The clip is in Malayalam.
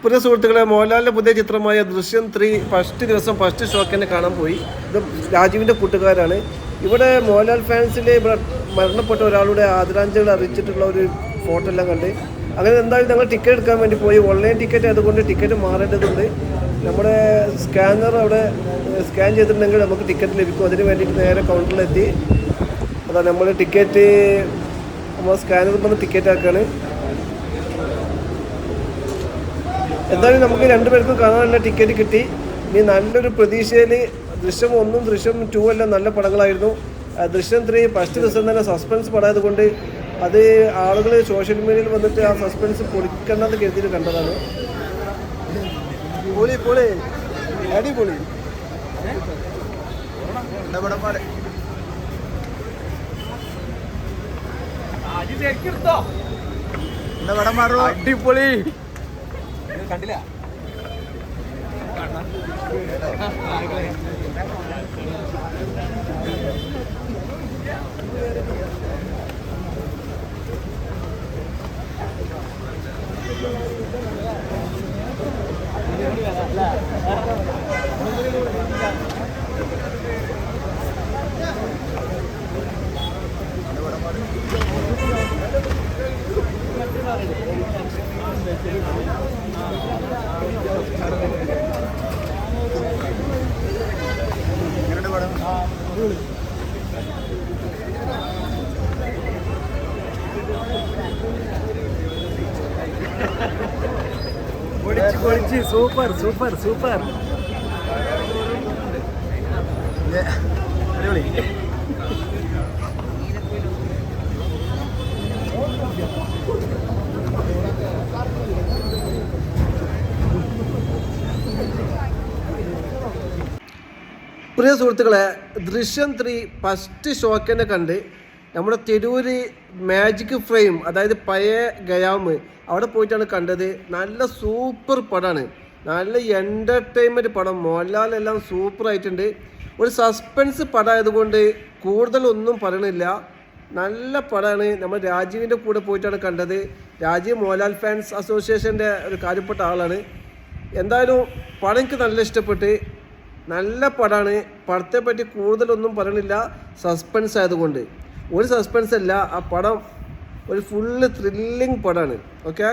പുതിയ സുഹൃത്തുക്കളെ, മോഹൻലാലിൻ്റെ പുതിയ ചിത്രമായ ദൃശ്യം 3 ഫസ്റ്റ് ദിവസം ഫസ്റ്റ് ഷോക്ക് തന്നെ കാണാൻ പോയി. ഇത് രാജീവിൻ്റെ കൂട്ടുകാരാണ്. ഇവിടെ മോഹൻലാൽ ഫാൻസിൽ ഇവിടെ മരണപ്പെട്ട ഒരാളുടെ ആദരാഞ്ജലികൾ അറിയിച്ചിട്ടുള്ള ഒരു ഫോട്ടോ എല്ലാം കണ്ട് അങ്ങനെ എന്തായാലും ഞങ്ങൾ ടിക്കറ്റ് എടുക്കാൻ വേണ്ടി പോയി. ഓൺലൈൻ ടിക്കറ്റ് ആയതുകൊണ്ട് ടിക്കറ്റ് മാറേണ്ടതുണ്ട്. നമ്മുടെ സ്കാനർ അവിടെ സ്കാൻ ചെയ്തിട്ടുണ്ടെങ്കിൽ നമുക്ക് ടിക്കറ്റ് ലഭിക്കും. അതിന് വേണ്ടിയിട്ട് നേരെ കൗണ്ടറിലെത്തി. അതാണ് നമ്മൾ ടിക്കറ്റ് നമ്മൾ സ്കാനറിൽ നിന്ന് ടിക്കറ്റ് ആക്കുകയാണ്. എന്തായാലും നമുക്ക് രണ്ടുപേർക്കും കാണാനുള്ള ടിക്കറ്റ് കിട്ടി. ഇനി നല്ലൊരു പ്രതീക്ഷയിൽ ദൃശ്യം 1 ദൃശ്യം 2 എല്ലാം നല്ല പടങ്ങളായിരുന്നു. ദൃശ്യം 3 ഫസ്റ്റ് ദിവസം തന്നെ സസ്പെൻസ് പടമായത് കൊണ്ട് അത് ആളുകൾ സോഷ്യൽ മീഡിയയിൽ വന്നിട്ട് ആ സസ്പെൻസ് പൊളിക്കണമെന്ന് കരുതിയിട്ട് കണ്ടതാണ്. പൊളി പൊളി അടിപൊളി അടിപൊളി കണ്ടില്ല. സൂപ്പർ സൂപ്പർ സൂപ്പർ അടിപൊളി. പ്രിയ സുഹൃത്തുക്കളെ, ദൃശ്യം 3 ഫസ്റ്റ് ഷോക്ക് തന്നെ കണ്ട് നമ്മുടെ തിരൂര് മാജിക് ഫ്രെയിം, അതായത് പഴയ ഗയാമ്, അവിടെ പോയിട്ടാണ് കണ്ടത്. നല്ല സൂപ്പർ പടമാണ്, നല്ല എൻ്റർടൈൻമെൻറ്റ് പടം. മോഹൻലാലെല്ലാം സൂപ്പറായിട്ടുണ്ട്. ഒരു സസ്പെൻസ് പടമായതുകൊണ്ട് കൂടുതലൊന്നും പറയണില്ല. നല്ല പടമാണ്. നമ്മൾ രാജീവിൻ്റെ കൂടെ പോയിട്ടാണ് കണ്ടത്. രാജീവ് മോഹൻലാൽ ഫാൻസ് അസോസിയേഷൻ്റെ ഒരു കാര്യപ്പെട്ട ആളാണ്. എന്തായാലും പടം എനിക്ക് നല്ല ഇഷ്ടപ്പെട്ട്. നല്ല പടമാണ്. പടത്തെ പറ്റി കൂടുതലൊന്നും പറയണില്ല, സസ്പെൻസ് ആയതുകൊണ്ട്. ഒരു സസ്പെൻസ് അല്ല, ആ പടം ഒരു ഫുള്ള് ത്രില്ലിങ് പടമാണ്. ഓക്കെ.